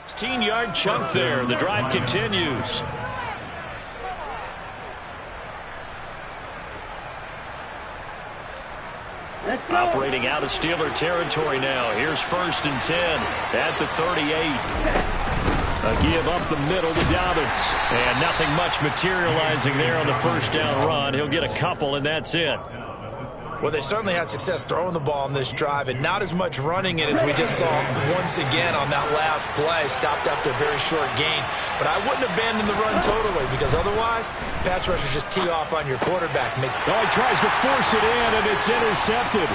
16-yard chunk there. The drive continues. Operating out of Steeler territory now. Here's 1st and 10 at the 38. A give up the middle to Dobbins. And nothing much materializing there on the first down run. He'll get a couple, and that's it. Well, they certainly had success throwing the ball on this drive, and not as much running it as we just saw once again on that last play. Stopped after a very short gain. But I wouldn't abandon the run totally, because otherwise, pass rushers just tee off on your quarterback. He tries to force it in, and it's intercepted.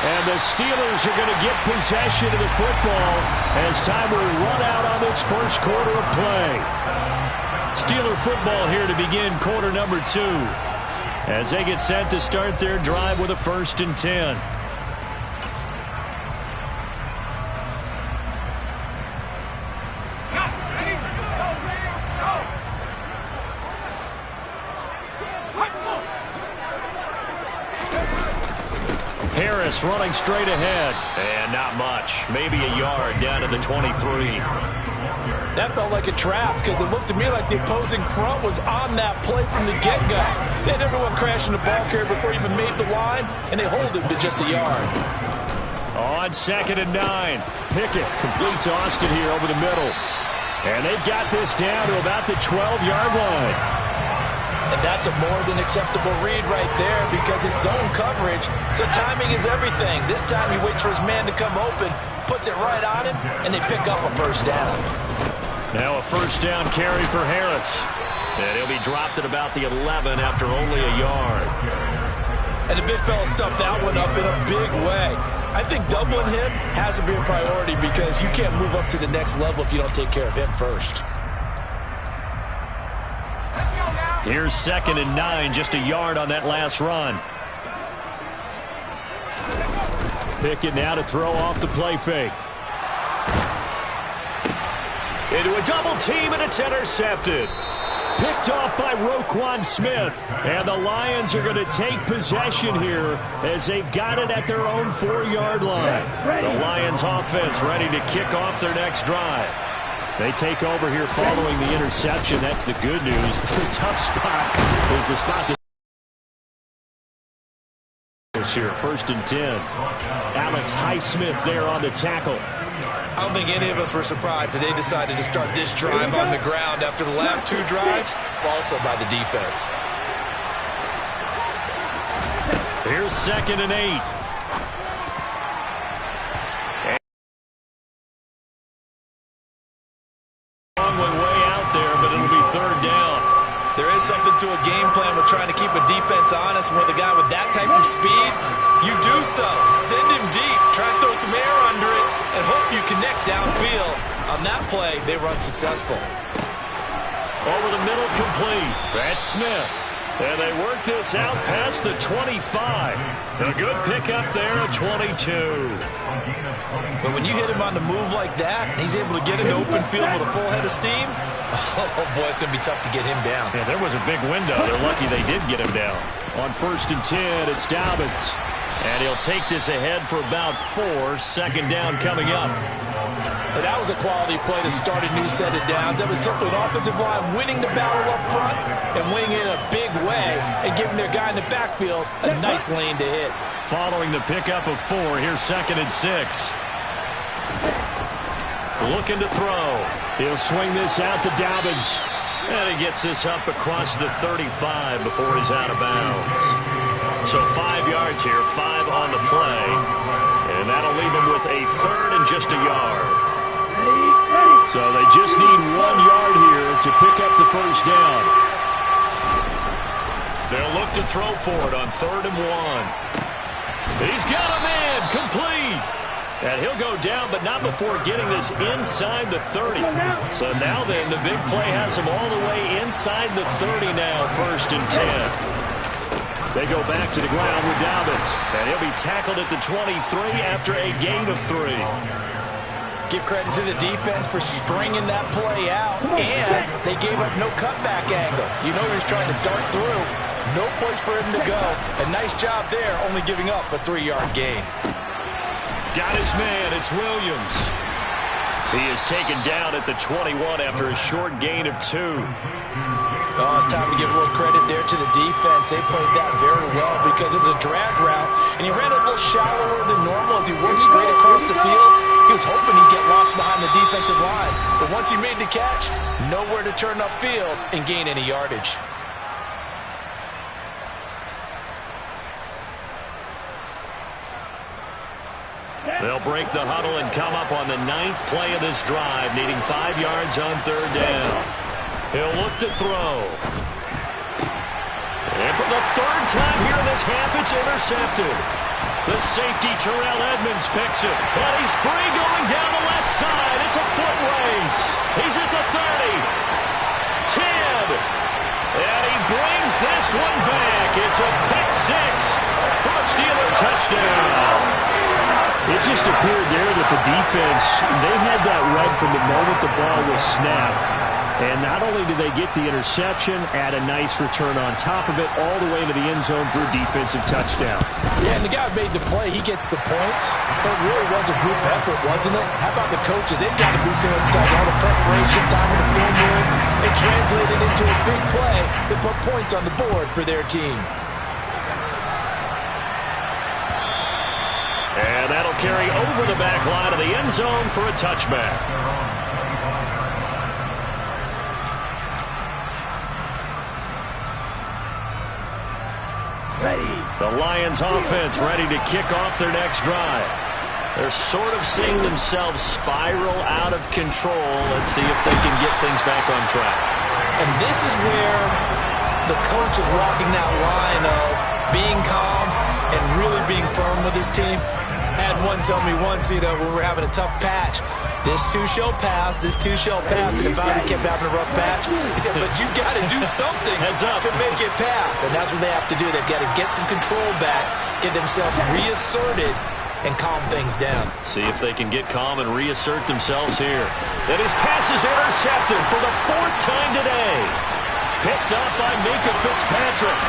And the Steelers are going to get possession of the football as time will run out on this first quarter of play. Steeler football here to begin quarter number 2 as they get set to start their drive with a 1st and 10. Harris running straight ahead, and not much, maybe a yard down to the 23. That felt like a trap because it looked to me like the opposing front was on that play from the get-go. They had everyone crashing the ball carrier before he even made the line, and they hold it to just a yard. On 2nd and 9, Pickett completes Austin here over the middle. And they've got this down to about the 12-yard line. And that's a more than acceptable read right there because it's zone coverage, so timing is everything. This time he waits for his man to come open, puts it right on him, and they pick up a first down. Now a first down carry for Harris. And he'll be dropped at about the 11 after only a yard. And the big fella stuffed that one up in a big way. I think doubling him has to be a priority because you can't move up to the next level if you don't take care of him first. Here's 2nd and 9, just a yard on that last run. Pickett now to throw off the play fake. Into a double team, and it's intercepted. Picked off by Roquan Smith. And the Lions are going to take possession here as they've got it at their own 4-yard line. The Lions offense ready to kick off their next drive. They take over here following the interception. That's the good news. The tough spot is the spot that here. 1st and 10. Alex Highsmith there on the tackle. I don't think any of us were surprised that they decided to start this drive on the ground after the last 2 drives, also by the defense. Here's 2nd and 8. Long way out there, but it'll be 3rd down. There is something to a game plan with trying to keep a defense honest. With a guy with that type of speed, you do so. Send him deep, try to throw some air under it, and hope you connect downfield. On that play, they run successful. Over the middle, complete. That's Smith. And they work this out past the 25. A good pickup there at 22. But when you hit him on the move like that, and he's able to get into open field with a full head of steam, oh boy, it's going to be tough to get him down. Yeah, there was a big window. They're lucky they did get him down. On 1st and 10, it's Dobbins. And he'll take this ahead for about 4. 2nd down coming up. And that was a quality play to start a new set of downs. That was simply an offensive line winning the battle up front and winning it in a big way and giving their guy in the backfield a nice lane to hit. Following the pickup of 4, here's 2nd and 6. Looking to throw. He'll swing this out to Dobbins. And he gets this up across the 35 before he's out of bounds. So 5 yards here, 5 on the play. And that'll leave him with a 3rd and just a yard. So they just need 1 yard here to pick up the first down. They'll look to throw for it on 3rd and 1. He's got him in, complete. And he'll go down, but not before getting this inside the 30. So now then, the big play has him all the way inside the 30 now, 1st and 10. They go back to the ground with Dobbins. And he'll be tackled at the 23 after a gain of 3. Give credit to the defense for stringing that play out. And they gave up no cutback angle. You know he was trying to dart through. No place for him to go. A nice job there, only giving up a 3-yard gain. Got his man. It's Williams. He is taken down at the 21 after a short gain of 2. Oh, it's time to give a little credit there to the defense. They played that very well because it was a drag route, and he ran a little shallower than normal as he worked straight across the field. He was hoping he'd get lost behind the defensive line, but once he made the catch, nowhere to turn upfield and gain any yardage. They'll break the huddle and come up on the 9th play of this drive, needing 5 yards on 3rd down. He'll look to throw. And for the 3rd time here in this half, it's intercepted. The safety, Terrell Edmonds, picks it. And he's free going down the left side. It's a foot race. He's at the 30. 10. And he brings this one back. It's a pick 6 for a Steeler touchdown. It just appeared there that the defense, they had that read from the moment the ball was snapped. And not only did they get the interception, add a nice return on top of it, all the way to the end zone for a defensive touchdown. Yeah, and the guy who made the play, he gets the points. But it really was a group effort, wasn't it? How about the coaches? They've got to be so excited. All the preparation, time in the film room, it translated into a big play that put points on the board for their team. And that'll carry over the back line of the end zone for a touchback. The Lions offense ready to kick off their next drive. They're sort of seeing themselves spiral out of control. Let's see if they can get things back on track. And this is where the coach is walking that line of being calm and really being firm with his team. I had one tell me once, when we're having a tough patch, this too shall pass, this too shall pass, and if I kept having a rough patch, he said, but you got to do something to make it pass, and that's what they have to do. They've got to get some control back, get themselves reasserted, and calm things down. See if they can get calm and reassert themselves here. And his pass is intercepted for the 4th time today. Picked up by Minkah Fitzpatrick.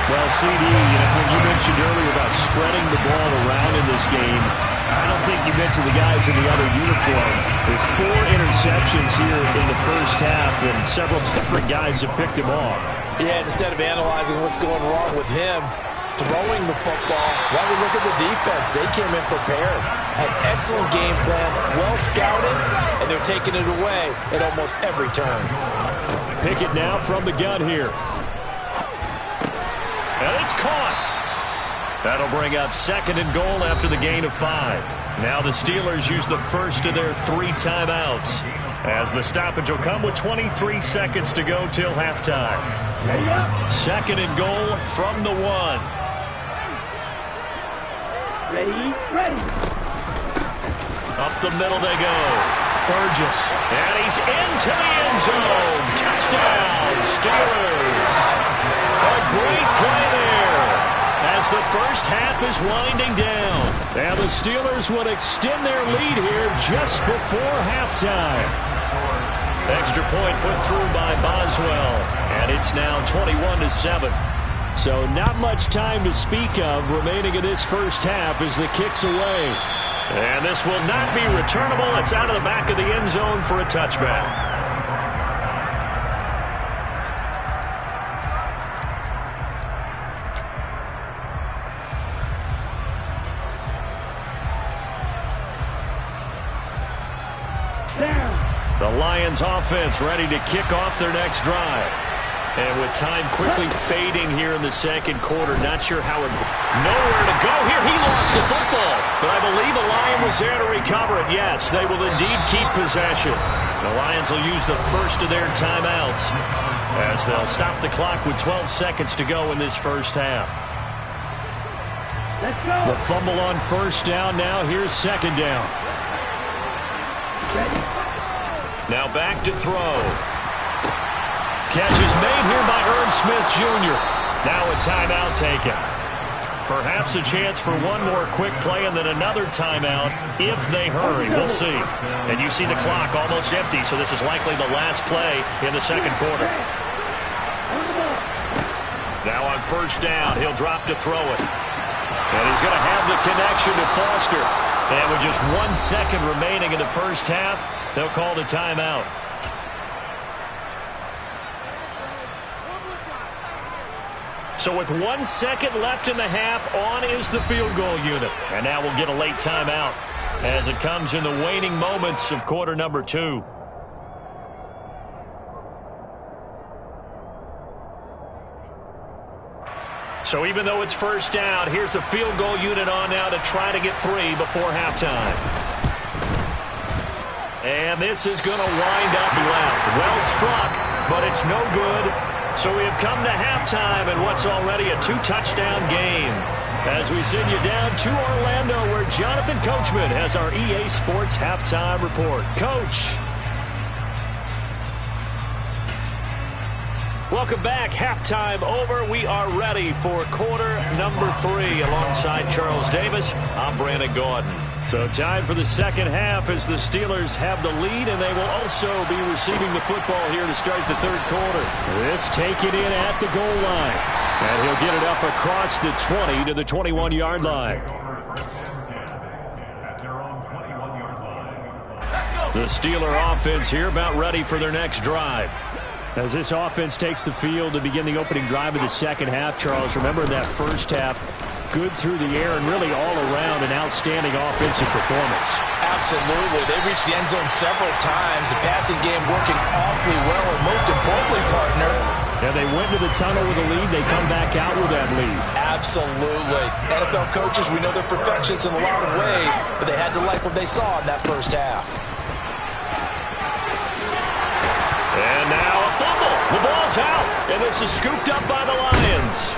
Well, CD, when you mentioned earlier about spreading the ball around in this game, I don't think you mentioned the guys in the other uniform. There's 4 interceptions here in the first half, and several different guys have picked him off. Yeah, instead of analyzing what's going wrong with him, throwing the football, while we look at the defense, they came in prepared, had excellent game plan, well scouted, and they're taking it away at almost every turn. Pickett now from the gun here. And it's caught. That'll bring up 2nd and goal after the gain of 5. Now the Steelers use the first of their 3 timeouts, as the stoppage will come with 23 seconds to go till halftime. 2nd and goal from the 1. Ready. Up the middle they go. Burgess. And he's into the end zone. Touchdown, Steelers. A great play there as the first half is winding down. And the Steelers would extend their lead here just before halftime. Extra point put through by Boswell. And it's now 21-7. So not much time to speak of remaining in this first half as the kick's away. And this will not be returnable. It's out of the back of the end zone for a touchback. The Lions offense ready to kick off their next drive. And with time quickly fading here in the second quarter, not sure how it... Nowhere to go here. He lost the football. But I believe the Lion was there to recover it. Yes, they will indeed keep possession. The Lions will use the first of their timeouts as they'll stop the clock with 12 seconds to go in this first half. Let's go. The fumble on first down now. Here's 2nd down. Now back to throw. Catch is made here by Irv Smith Jr. Now a timeout taken. Perhaps a chance for one more quick play and then another timeout if they hurry. We'll see. And you see the clock almost empty, so this is likely the last play in the second quarter. Now on first down, he'll drop to throw it. And he's going to have the connection to Foster. And with just 1 second remaining in the first half, they'll call the timeout. So with 1 second left in the half, on is the field goal unit. And now we'll get a late timeout as it comes in the waning moments of quarter number 2. So even though it's first down, here's the field goal unit on now to try to get 3 before halftime. And this is going to wind up left. Well struck, but it's no good. So we have come to halftime in what's already a 2-touchdown game. As we send you down to Orlando, where Jonathan Coachman has our EA Sports halftime report. Coach. Welcome back. Halftime over. We are ready for quarter number 3 alongside Charles Davis. I'm Brandon Gordon. So time for the second half as the Steelers have the lead, and they will also be receiving the football here to start the third quarter. This taken in at the goal line. And he'll get it up across the 20 to the 21-yard line. The Steeler offense here about ready for their next drive. As this offense takes the field to begin the opening drive of the second half, Charles, remember that first half, good through the air and really all around an outstanding offensive performance. Absolutely. They reached the end zone several times. The passing game working awfully well, and most importantly, partner, yeah, they went to the tunnel with a lead. They come back out with that lead. Absolutely. NFL coaches, we know they're perfectionists in a lot of ways, but they had to like what they saw in that first half. And now a fumble. The ball's out, and this is scooped up by the Lions.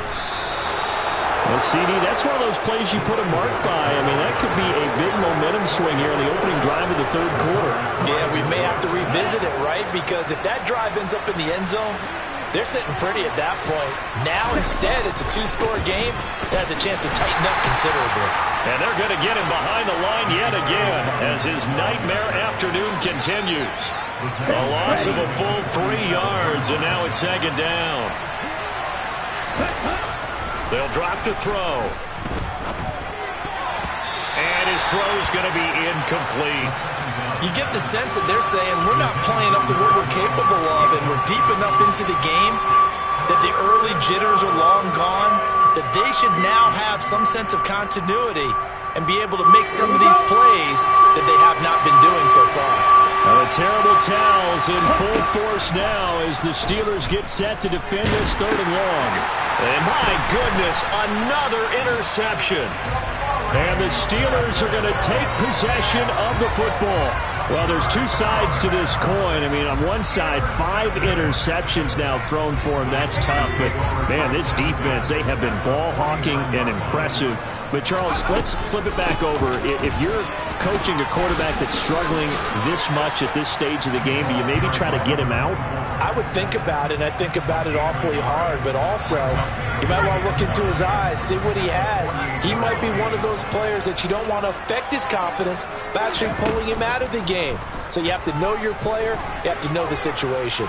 Well, CD, that's one of those plays you put a mark by. I mean, that could be a big momentum swing here in the opening drive of the third quarter. Yeah, we may have to revisit it, right? Because if that drive ends up in the end zone, they're sitting pretty at that point. Now, instead, it's a 2-score game that has a chance to tighten up considerably. And they're going to get him behind the line yet again as his nightmare afternoon continues. A loss of a full 3 yards, and now it's second down. They'll drop to throw. And his throw's going to be incomplete. You get the sense that they're saying we're not playing up to what we're capable of, and we're deep enough into the game that the early jitters are long gone, that they should now have some sense of continuity and be able to make some of these plays that they have not been doing so far. The terrible towels in full force now as the Steelers get set to defend this third and long. And my goodness, another interception. And the Steelers are going to take possession of the football. Well, there's 2 sides to this coin. I mean, on one side, 5 interceptions now thrown for him. That's tough. But, man, this defense, they have been ball hawking and impressive. But, Charles, let's flip it back over. If you're coaching a quarterback that's struggling this much at this stage of the game, do you maybe try to get him out? I would think about it, and I think about it awfully hard. But also, you might want to look into his eyes, see what he has. He might be one of those players that you don't want to affect his confidence by actually pulling him out of the game. So you have to know your player. You have to know the situation.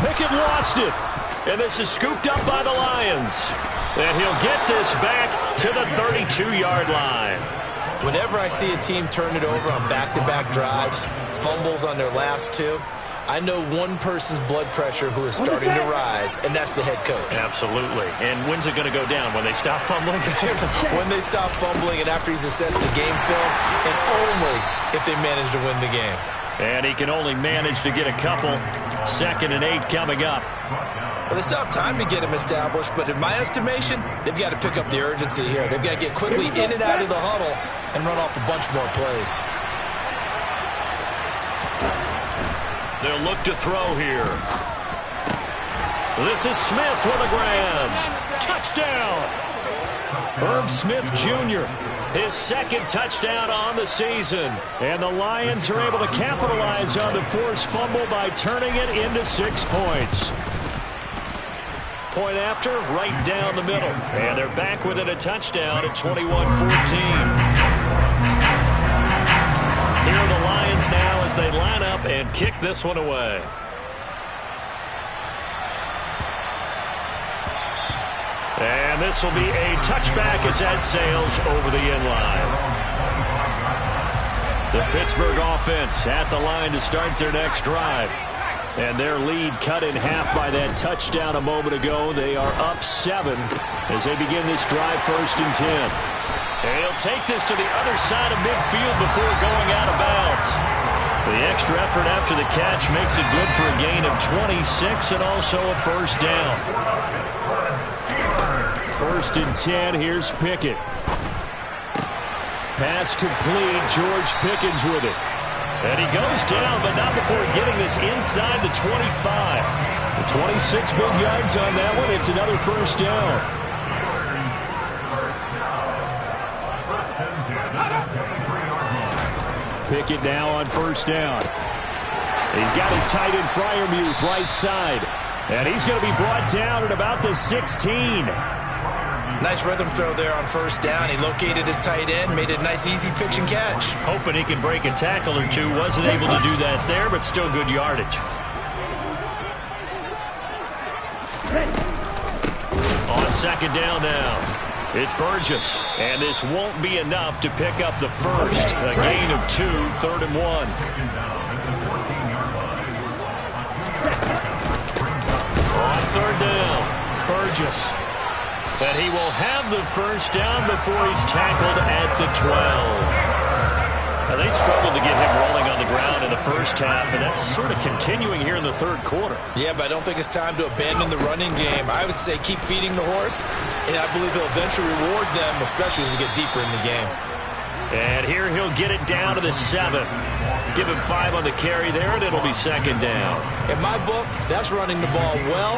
Pickett lost it. And this is scooped up by the Lions. And he'll get this back to the 32-yard line. Whenever I see a team turn it over on back-to-back drives, fumbles on their last 2, I know one person's blood pressure who is starting to rise, and that's the head coach. Absolutely. And when's it going to go down? When they stop fumbling? When they stop fumbling and after he's assessed the game film, and only if they manage to win the game. And he can only manage to get a couple. 2nd and 8 coming up. Well, they still have time to get him established, but in my estimation, they've got to pick up the urgency here. They've got to get quickly in and out of the huddle and run off a bunch more plays. They'll look to throw here. This is Smith with a grand touchdown. Irv Smith Jr., his 2nd touchdown on the season. And the Lions are able to capitalize on the forced fumble by turning it into 6 points. Point after, right down the middle. And they're back within a touchdown at 21-14. Here are the Lions now as they line up and kick this one away. And this will be a touchback as that sails over the end line. The Pittsburgh offense at the line to start their next drive. And their lead cut in half by that touchdown a moment ago. They are up 7 as they begin this drive, 1st and 10. And he'll take this to the other side of midfield before going out of bounds. The extra effort after the catch makes it good for a gain of 26 and also a 1st down. 1st and 10, here's Pickett. Pass complete, George Pickens with it. And he goes down, but not before getting this inside the 25. The 26 big yards on that one. It's another 1st down. Pickett now on 1st down. He's got his tight end Freiermuth right side. And he's going to be brought down at about the 16. Nice rhythm throw there on 1st down. He located his tight end, made it a nice easy pitch and catch. Hoping he could break a tackle or two. Wasn't able to do that there, but still good yardage. On 2nd down now, it's Burgess. And this won't be enough to pick up the 1st. A gain of 2, 3rd and 1. On 3rd down, Burgess. And he will have the 1st down before he's tackled at the 12. Now, they struggled to get him rolling on the ground in the 1st half, and that's sort of continuing here in the 3rd quarter. Yeah, but I don't think it's time to abandon the running game. I would say keep feeding the horse, and I believe he'll eventually reward them, especially as we get deeper in the game. And here he'll get it down to the 7. Give him 5 on the carry there, and it'll be 2nd down. In my book, that's running the ball well,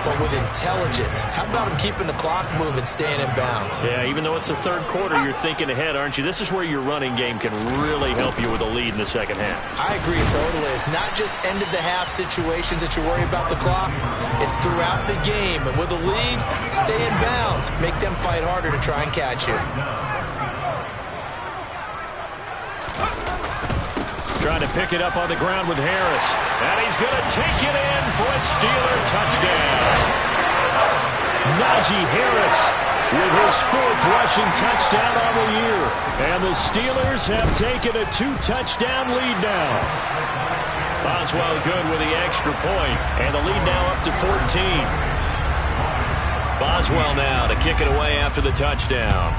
but with intelligence. How about him keeping the clock moving, staying in bounds? Yeah, even though it's the 3rd quarter, you're thinking ahead, aren't you? This is where your running game can really help you with a lead in the 2nd half. I agree totally. It's not just end-of-the-half situations that you worry about the clock. It's throughout the game. And with a lead, stay in bounds. Make them fight harder to try and catch you. Trying to pick it up on the ground with Harris. And he's going to take it in for a Steeler touchdown. Najee Harris with his 4th rushing touchdown on the year. And the Steelers have taken a 2-touchdown lead now. Boswell good with the extra point. And the lead now up to 14. Boswell now to kick it away after the touchdown.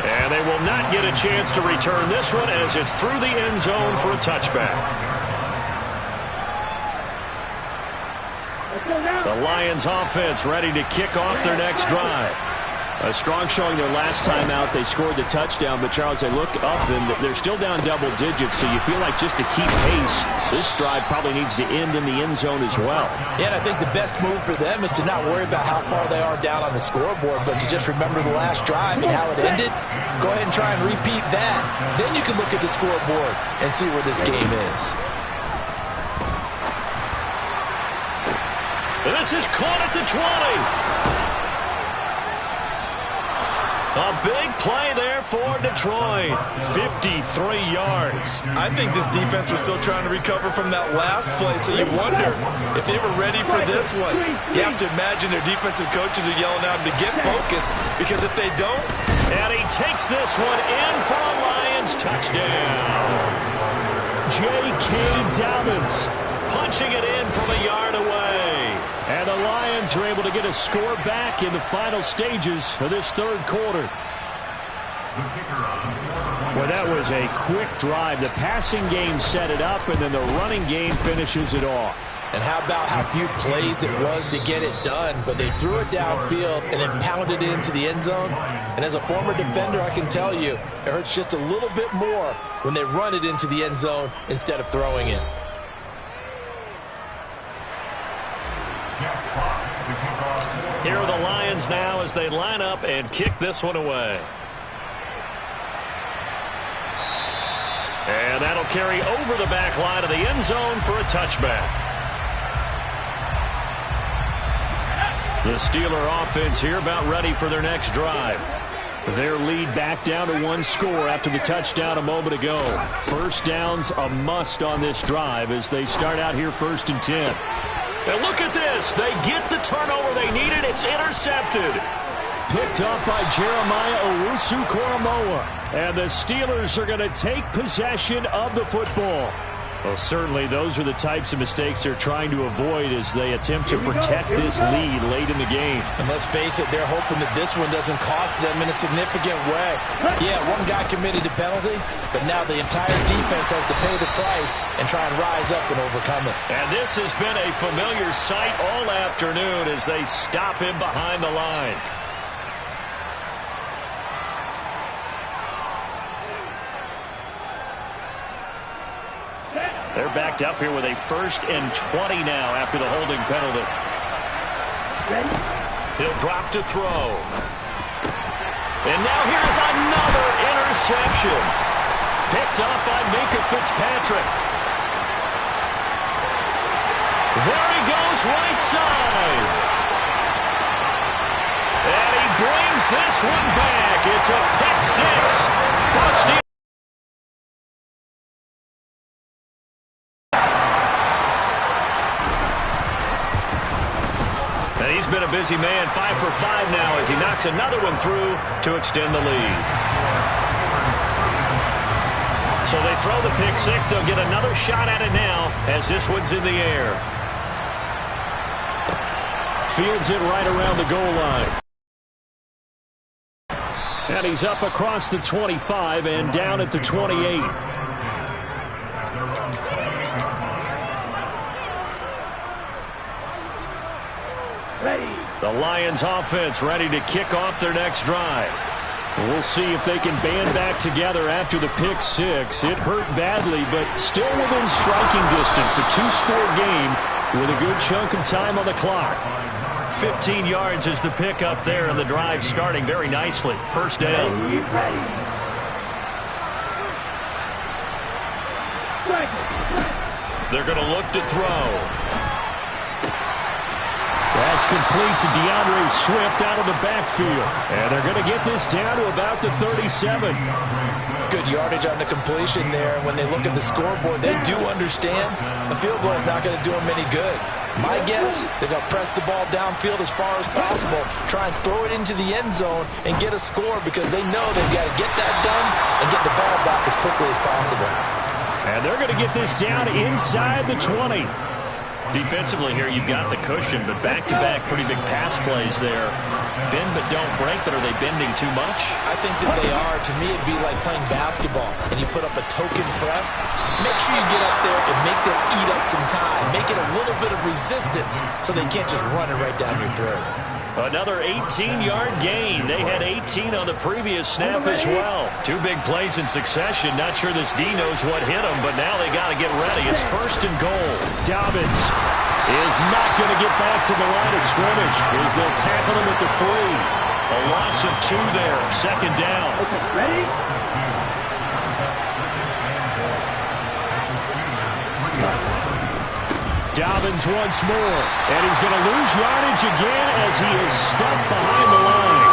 And they will not get a chance to return this one as it's through the end zone for a touchback. The Lions offense ready to kick off their next drive. A strong showing their last time out. They scored the touchdown, but Charles, they look up and they're still down double digits, so you feel like just to keep pace, this drive probably needs to end in the end zone as well. Yeah, and I think the best move for them is to not worry about how far they are down on the scoreboard, but to just remember the last drive and how it ended. Go ahead and try and repeat that. Then you can look at the scoreboard and see where this game is. This is caught at the 20. A big play there for Detroit. 53 yards. I think this defense was still trying to recover from that last play, so you wonder if they were ready for this one. You have to imagine their defensive coaches are yelling at them to get focused, because if they don't... And he takes this one in for a Lions touchdown. J.K. Dobbins punching it in from a yard away. And the Lions are able to get a score back in the final stages of this 3rd quarter. Well, that was a quick drive. The passing game set it up, and then the running game finishes it off. And how about how few plays it was to get it done, but they threw it downfield and then pounded it into the end zone. And as a former defender, I can tell you, it hurts just a little bit more when they run it into the end zone instead of throwing it. Here are the Lions now as they line up and kick this one away. And that'll carry over the back line of the end zone for a touchback. The Steeler offense here about ready for their next drive. Their lead back down to 1 score after the touchdown a moment ago. 1st down's a must on this drive as they start out here 1st and 10. And look at this. They get the turnover they needed. It's intercepted. Picked up by Jeremiah Owusu-Koramoah. And the Steelers are going to take possession of the football. Well, certainly those are the types of mistakes they're trying to avoid as they attempt to protect this lead late in the game. And let's face it, they're hoping that this one doesn't cost them in a significant way. Yeah, one guy committed a penalty, but now the entire defense has to pay the price and try and rise up and overcome it. And this has been a familiar sight all afternoon as they stop him behind the line. They're backed up here with a 1st and 20 now after the holding penalty. He'll drop to throw. And now here's another interception. Picked up by Minkah Fitzpatrick. There he goes, right side. And he brings this one back. It's a pick six for the Steelers. He's been a busy man, 5 for 5 now as he knocks another one through to extend the lead. So they throw the pick six. They'll get another shot at it now as this one's in the air. Fields it right around the goal line. And he's up across the 25 and down at the 28. The Lions offense ready to kick off their next drive. We'll see if they can band back together after the pick six. It hurt badly, but still within striking distance. A 2-score game with a good chunk of time on the clock. 15 yards is the pick up there, and the drive starting very nicely. First down. They're going to look to throw. That's complete to DeAndre Swift out of the backfield. And they're going to get this down to about the 37. Good yardage on the completion there. And when they look at the scoreboard, they do understand the field goal is not going to do them any good. My guess, they're going to press the ball downfield as far as possible, try and throw it into the end zone and get a score because they know they've got to get that done and get the ball back as quickly as possible. And they're going to get this down inside the 20. Defensively here, you've got the cushion, but back-to-back pretty big pass plays there. Bend but don't break, but are they bending too much? I think that they are. To me, it'd be like playing basketball, and you put up a token press. Make sure you get up there and make them eat up some time. Make it a little bit of resistance so they can't just run it right down your throat. Another 18-yard gain. They had 18 on the previous snap as well. Two big plays in succession. Not sure this D knows what hit them, but now they got to get ready. It's 1st and goal. Dobbins is not going to get back to the line of scrimmage as they'll tackle him at the 3. A loss of 2 there. 2nd down. Ready? Dobbins once more, and he's going to lose yardage again as he is stuck behind the line.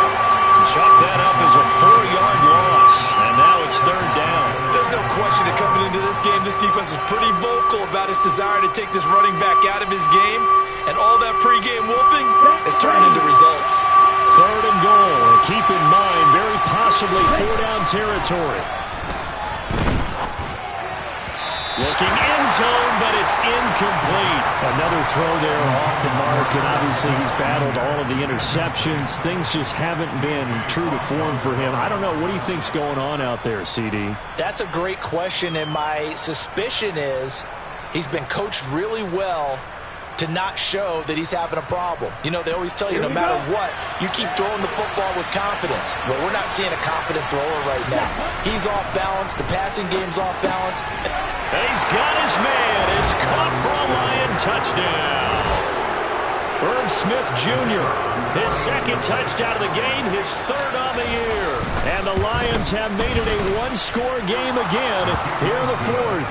Chalk that up as a 4-yard loss, and now it's 3rd down. There's no question that coming into this game, this defense is pretty vocal about its desire to take this running back out of his game, and all that pregame wolfing has turned into results. 3rd and goal. Keep in mind, very possibly 4-down territory. Looking end zone, but it's incomplete. Another throw there off the mark, and obviously he's battled all of the interceptions. Things just haven't been true to form for him. I don't know. What do you think's going on out there, CD? That's a great question, and my suspicion is he's been coached really well to not show that he's having a problem. You know, they always tell you no matter what, you keep throwing the football with confidence. Well, we're not seeing a confident thrower right now. He's off balance. The passing game's off balance. And he's got his man. It's caught for a Lion touchdown. Irv Smith Jr., his 2nd touchdown of the game, his 3rd on the year. And the Lions have made it a 1-score game again here in the 4th.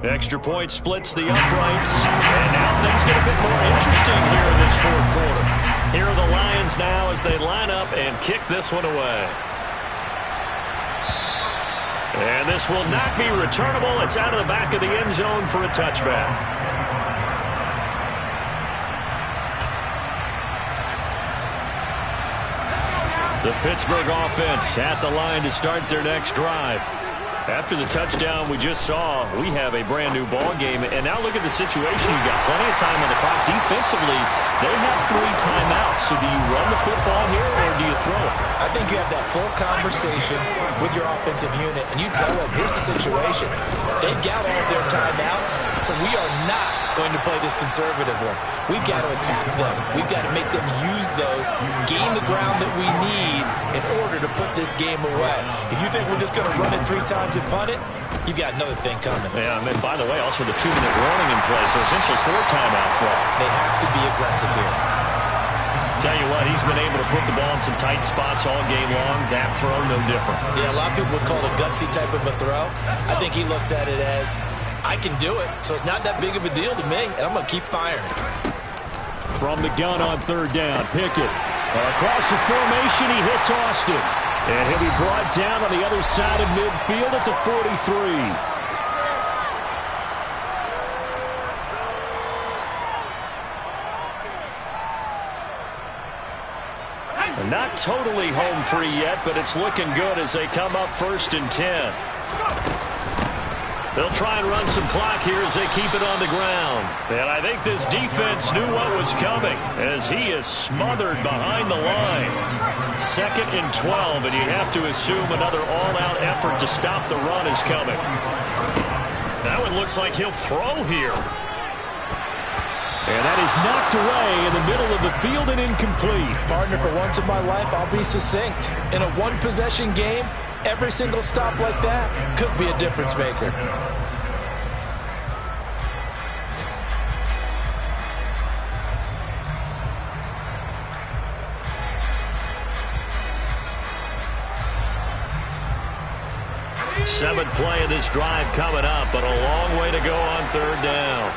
Extra point splits the uprights. And now things get a bit more interesting here in this 4th quarter. Here are the Lions now as they line up and kick this one away. And this will not be returnable. It's out of the back of the end zone for a touchback. The Pittsburgh offense at the line to start their next drive. After the touchdown we just saw, we have a brand-new ball game. And now look at the situation. You've got plenty of time on the clock. Defensively, they have 3 timeouts. So do you run the football here or do you throw it? I think you have that full conversation with your offensive unit, and you tell them, here's the situation. They've got all of their timeouts, so we are not going to play this conservatively. We've got to attack them. We've got to make them use those, gain the ground that we need in order to put this game away. If you think we're just going to run it 3 times and punt it, you've got another thing coming. Yeah, and by the way, also the 2-minute warning in play, so essentially 4 timeouts left. They have to be aggressive here. Tell you what, he's been able to put the ball in some tight spots all game long. That throw, no different. Yeah, a lot of people would call it a gutsy type of a throw. I think he looks at it as, I can do it, so it's not that big of a deal to me, and I'm going to keep firing. From the gun on 3rd down, Pickett. Across the formation, he hits Austin. And he'll be brought down on the other side of midfield at the 43. Not totally home free yet, but it's looking good as they come up 1st and 10. They'll try and run some clock here as they keep it on the ground. And I think this defense knew what was coming as he is smothered behind the line. 2nd and 12, and you have to assume another all-out effort to stop the run is coming. That one looks like he'll throw here. And that is knocked away in the middle of the field and incomplete. Partner, for once in my life, I'll be succinct. In a 1-possession game, every single stop like that could be a difference maker. Seventh play of this drive coming up, but a long way to go on 3rd down.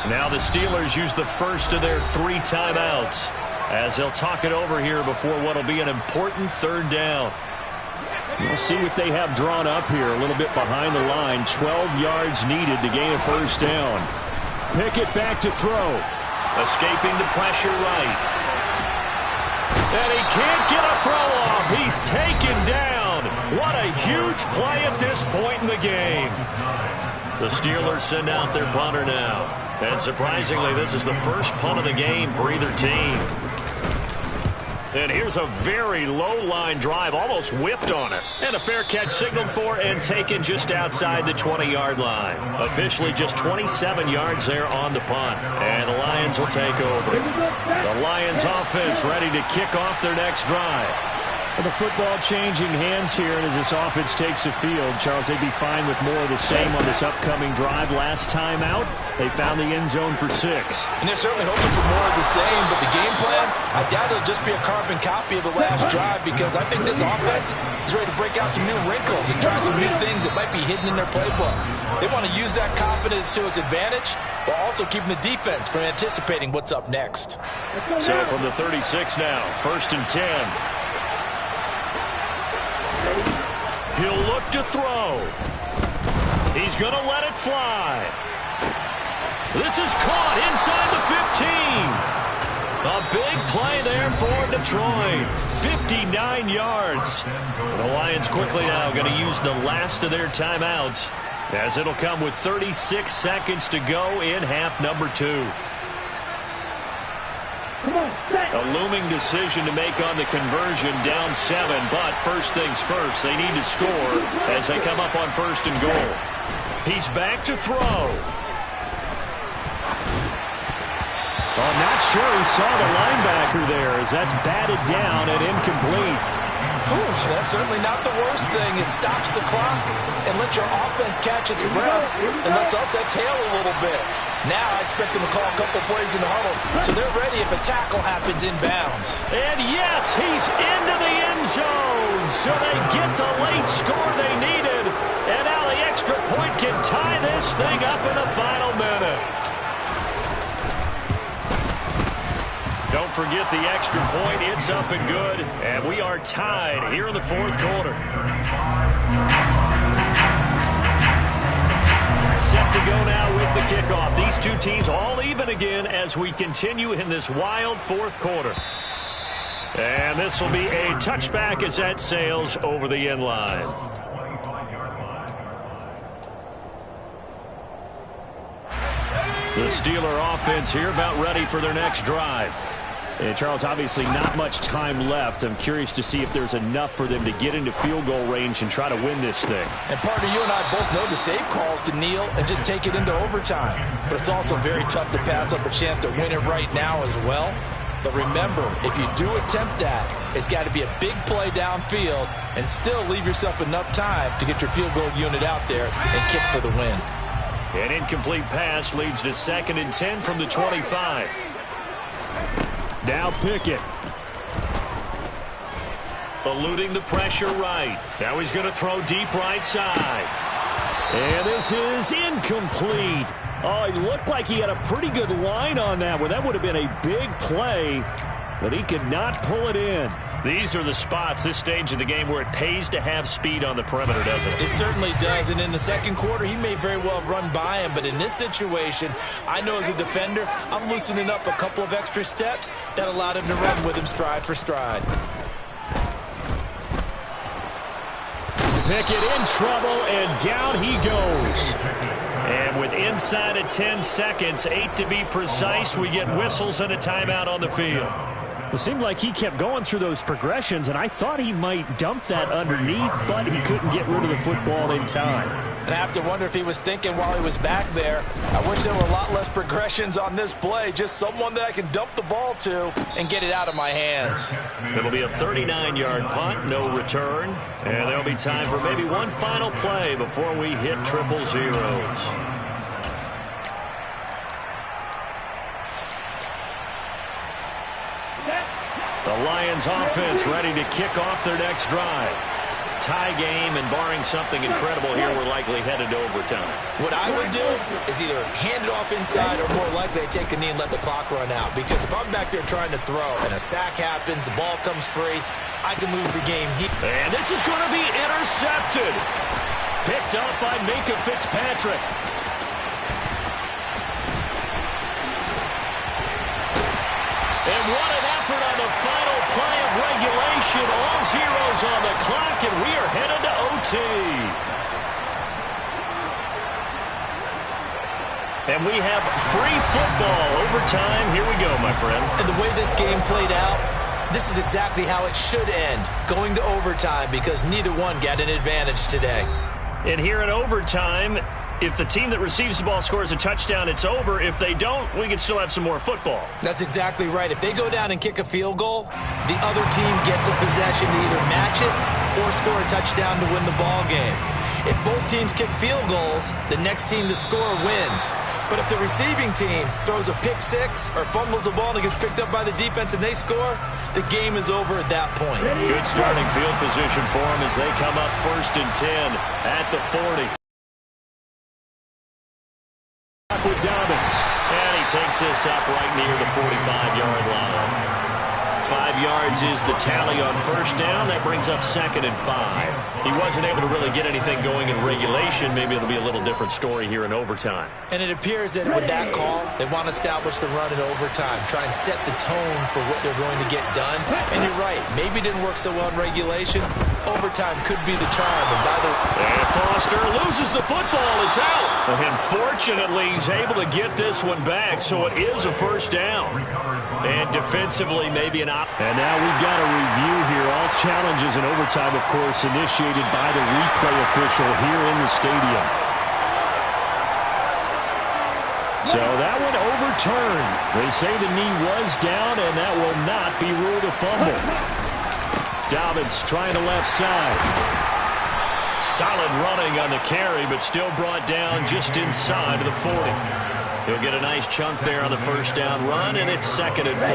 Now the Steelers use the first of their 3 timeouts as they'll talk it over here before what will be an important 3rd down. We'll see what they have drawn up here a little bit behind the line. 12 yards needed to gain a 1st down. Pickett back to throw. Escaping the pressure right. And he can't get a throw off. He's taken down. What a huge play at this point in the game. The Steelers send out their punter now. And surprisingly, this is the first punt of the game for either team. And here's a very low-line drive, almost whiffed on it. And a fair catch signaled for and taken just outside the 20-yard line. Officially just 27 yards there on the punt. And the Lions will take over. The Lions offense ready to kick off their next drive. The football changing hands here, and as this offense takes the field, Charles, they'd be fine with more of the same on this upcoming drive. Last time out, they found the end zone for 6. And they're certainly hoping for more of the same, but the game plan, I doubt it'll just be a carbon copy of the last drive, because I think this offense is ready to break out some new wrinkles and try some new things that might be hidden in their playbook. They want to use that confidence to its advantage, while also keeping the defense from anticipating what's up next. So from the 36 now, 1st and 10. He'll look to throw. He's going to let it fly. This is caught inside the 15. A big play there for Detroit. 59 yards. The Lions quickly now going to use the last of their timeouts, as it'll come with 36 seconds to go in half number 2. A looming decision to make on the conversion, down 7, but first things first, they need to score as they come up on 1st and goal. He's back to throw. Well, not sure he saw the linebacker there, as that's batted down and incomplete. That's certainly not the worst thing. It stops the clock and lets your offense catch its breath and lets us exhale a little bit. Now I expect them to call a couple plays in the huddle, so they're ready if a tackle happens inbounds. And yes, he's into the end zone, so they get the late score they needed, and now the extra point can tie this thing up in the final minute. Don't forget the extra point. It's up and good, and we are tied here in the 4th quarter. Set to go now with the kickoff. These two teams all even again as we continue in this wild 4th quarter. And this will be a touchback as that sails over the end line. The Steeler offense here about ready for their next drive. And Charles, obviously not much time left. I'm curious to see if there's enough for them to get into field goal range and try to win this thing. And partner, you and I both know the safe calls to kneel and just take it into overtime. But it's also very tough to pass up a chance to win it right now as well. But remember, if you do attempt that, it's got to be a big play downfield and still leave yourself enough time to get your field goal unit out there and kick for the win. An incomplete pass leads to 2nd and 10 from the 25. Now Pickett. Eluding the pressure right. Now he's going to throw deep right side. And this is incomplete. Oh, he looked like he had a pretty good line on that one. That would have been a big play, but he could not pull it in. These are the spots, this stage of the game, where it pays to have speed on the perimeter, doesn't it? It certainly does, and in the second quarter, he may very well have run by him, but in this situation, I know as a defender, I'm loosening up a couple of extra steps that allowed him to run with him stride for stride. Pickett in trouble, and down he goes. And with inside of 10 seconds, 8 to be precise, we get whistles and a timeout on the field. It seemed like he kept going through those progressions, and I thought he might dump that underneath, but he couldn't get rid of the football in time. And I have to wonder if he was thinking while he was back there, I wish there were a lot less progressions on this play, just someone that I can dump the ball to and get it out of my hands. It'll be a 39-yard punt, no return, and there'll be time for maybe one final play before we hit triple zeros. The Lions offense ready to kick off their next drive. Tie game, and barring something incredible here, we're likely headed to overtime. What I would do is either hand it off inside or more likely take a knee and let the clock run out. Because if I'm back there trying to throw and a sack happens, the ball comes free, I can lose the game here. And this is going to be intercepted. Picked up by Minkah Fitzpatrick. And what an effort on the final play of regulation. All zeros on the clock, and we are headed to OT. And we have free football. Overtime. Here we go, my friend. And the way this game played out, this is exactly how it should end, going to overtime, because neither one got an advantage today. And here in overtime, if the team that receives the ball scores a touchdown, it's over. If they don't, we can still have some more football. That's exactly right. If they go down and kick a field goal, the other team gets a possession to either match it or score a touchdown to win the ball game. If both teams kick field goals, the next team to score wins. But if the receiving team throws a pick six or fumbles the ball and it gets picked up by the defense and they score, the game is over at that point. Good starting field position for them as they come up 1st and 10 at the 40. With Dobbins, and he takes this up right near the 45-yard line. 5 yards is the tally on first down. That brings up 2nd and 5. He wasn't able to really get anything going in regulation. Maybe it'll be a little different story here in overtime. And it appears that with that call, they want to establish the run in overtime, try and set the tone for what they're going to get done. And you're right, maybe it didn't work so well in regulation. Overtime could be the charm. And Foster loses the football. It's out. And fortunately, he's able to get this one back, so it is a first down. And defensively, maybe an op. And now we've got a review here. All challenges in overtime, of course, initiated by the replay official here in the stadium. So that one overturned. They say the knee was down, and that will not be ruled a fumble. Dobbins trying the left side. Solid running on the carry, but still brought down just inside of the 40. He'll get a nice chunk there on the first down run, and it's 2nd and 4.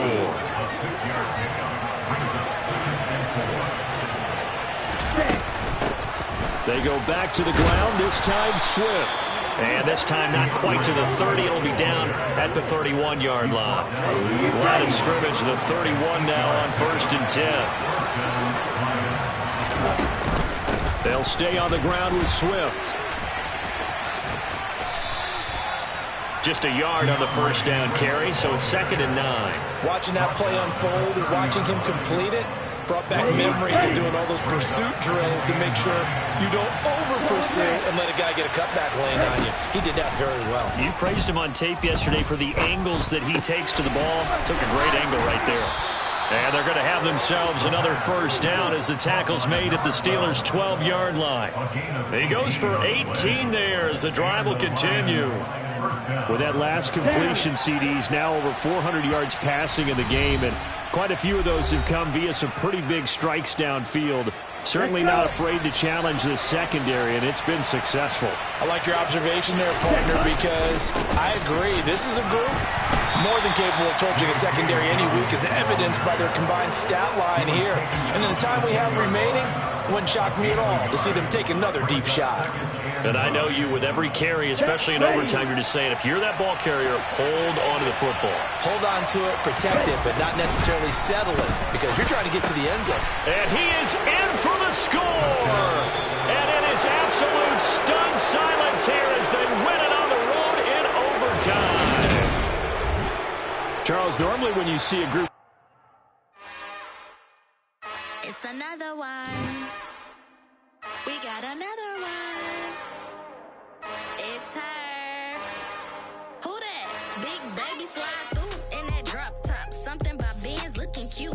They go back to the ground, this time Swift. And this time not quite to the 30. It'll be down at the 31-yard line. Line of scrimmage, the 31 now on 1st and 10. They'll stay on the ground with Swift. Just a yard on the first down carry, so it's 2nd and 9. Watching that play unfold and watching him complete it brought back memories of doing all those pursuit drills to make sure you don't over-pursue and let a guy get a cutback lane on you. He did that very well. You praised him on tape yesterday for the angles that he takes to the ball. Took a great angle right there. And they're going to have themselves another first down as the tackle's made at the Steelers' 12-yard line. He goes for 18 there as the drive will continue. With that last completion, CD's now over 400 yards passing in the game, and quite a few of those have come via some pretty big strikes downfield. Certainly not afraid to challenge the secondary, and it's been successful. I like your observation there, partner, because I agree. This is a group more than capable of torching a secondary any week, as evidenced by their combined stat line here. And in the time we have remaining, it wouldn't shock me at all to see them take another deep shot. And I know you, with every carry, especially in overtime, you're just saying, if you're that ball carrier, hold on to the football. Hold on to it, protect it, but not necessarily settle it, because you're trying to get to the end zone. And he is in for the score! And it is absolute stunned silence here as they win it on the road in overtime. Charles, normally when you see a group... It's another one. We got another one. It's her. Who that? Big baby slide through in that drop top. Something about Ben's looking cute.